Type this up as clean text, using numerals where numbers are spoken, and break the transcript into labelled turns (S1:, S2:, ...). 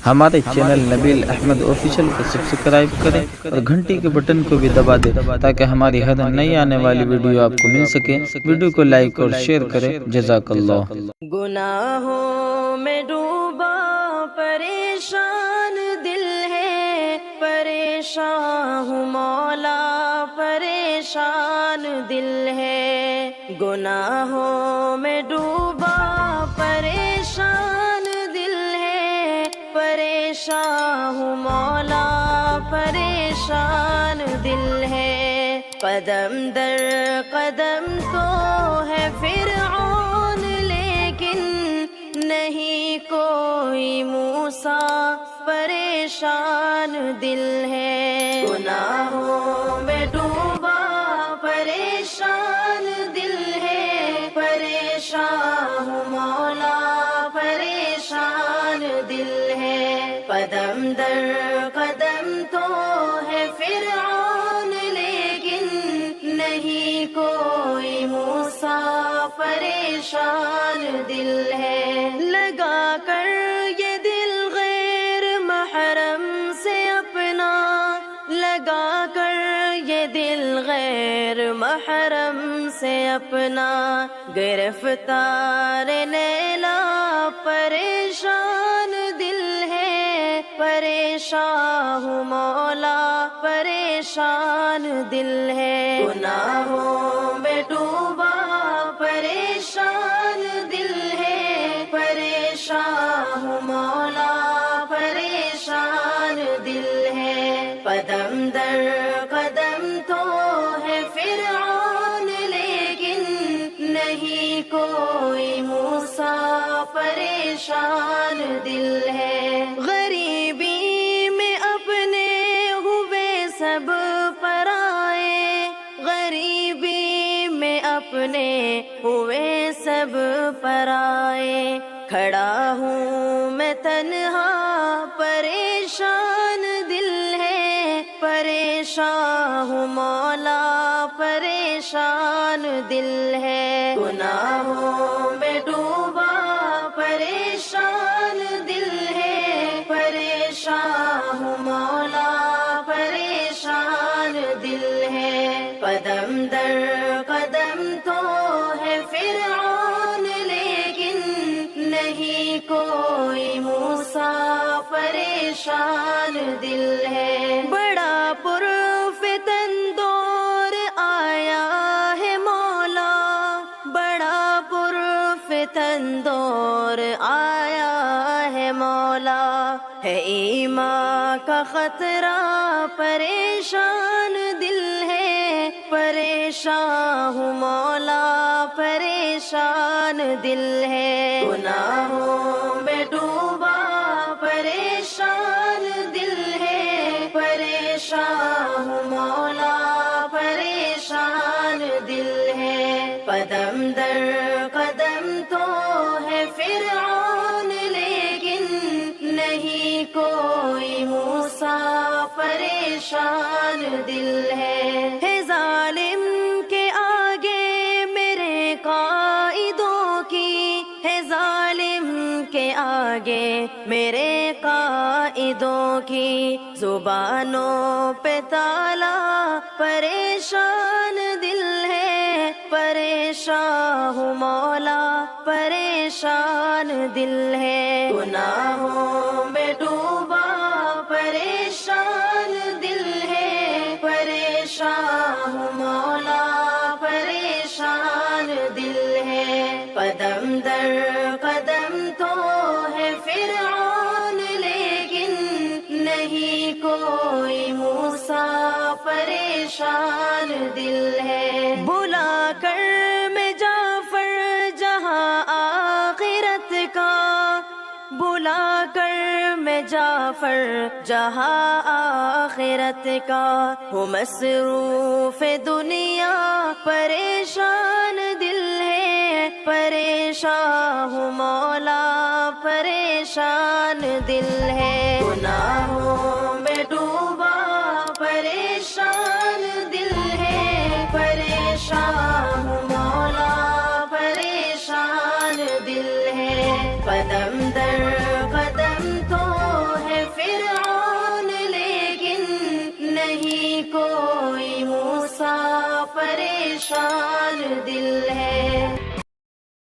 S1: ہمارے چینل نبیل احمد آفیشیل کو سبسکرائب کریں اور گھنٹی کے بٹن کو بھی دبا دیں تاکہ ہماری ہر نئی آنے والی ویڈیو آپ کو مل سکے۔ ویڈیو کو لائک اور شیئر کریں۔ جزاک اللہ۔
S2: گناہوں میں ڈوبا پریشان دل ہے، پریشان ہوں مولا، پریشان دل ہے۔ گناہوں میں ڈوبا پریشان دل ہے، پریشان ہوں مولا، پریشان دل ہے۔ قدم در قدم تو ہے فرعون، لیکن نہیں کوئی موسیٰ، پریشان دل ہے۔ گناہوں میں ڈوبا پریشان دل ہے، پریشان ہوں مولا، پریشان دل ہے۔ قدم در قدم تو ہے فرعون، لیکن نہیں کوئی موسیٰ، پریشان دل ہے۔ لگا کر یہ دل غیر محرم سے اپنا، لگا کر یہ دل غیر محرم سے اپنا، گرفتار لیلا پریشان دل ہے، پریشان ہوں مولا، پریشان دل ہے۔ گناہوں میں ڈوبا پریشان دل ہے، پریشان ہوں مولا، پریشان دل ہے۔ قدم در قدم تو ہے فرعون، لیکن نہیں کوئی موسیٰ، پریشان دل ہے۔ غریبی میں اپنے ہوئے سب پرائے، غریبی میں اپنے ہوئے سب پرائے، کھڑا ہوں میں تنہا، پریشان دل ہے، پریشان ہوں مولا، پریشان دل ہے۔ گناہوں میں ڈوبا پریشان دل ہے، پریشان ہوں مولا، پریشان دل ہے۔ قدم در قدم تو ہے فرعون، لیکن نہیں کوئی موسیٰ، پریشان دل ہے۔ بڑا پرفتن دور آیا ہے مولا، بڑا پرفتن دور آیا ہے مولا، ہے ایمان کا خطرہ، پریشان دل ہے، پریشان ہوں مولا، پریشان دل ہے۔ گناہوں میں ڈوبا پریشان دل ہے، پریشان ہوں مولا، پریشان دل ہے۔ قدم در قدم تو ہے فرعون، لیکن نہیں کوئی موسیٰ، پریشان دل ہے۔ ظالم کے آگے میرے قائدوں کی، ہے ظالم کے آگے میرے قائدوں کی، زبانوں پہ تالا، پریشان دل ہے، پریشان ہوں مولا، پریشان دل ہے۔ گناہوں میں ڈوبا پریشان دل ہے، پریشان ہوں مولا، پریشان دل ہے۔ قدم در قدم تو ہے فرعون، لیکن نہیں کوئی موسیٰ، پریشان دل ہے۔ بلا کر میں جعفر جہاں آخرت کا، بلا کر میں جعفر جہاں آخرت کا، ہوں مصروف دنیا، پریشان دل ہے، پریشان ہوں مولا، پریشان دل ہے۔ گناہوں میں ڈوبا پریشان دل ہے، پریشان ہوں مولا، پریشان دل ہے۔ قدم در قدم تو پریشان دل ہے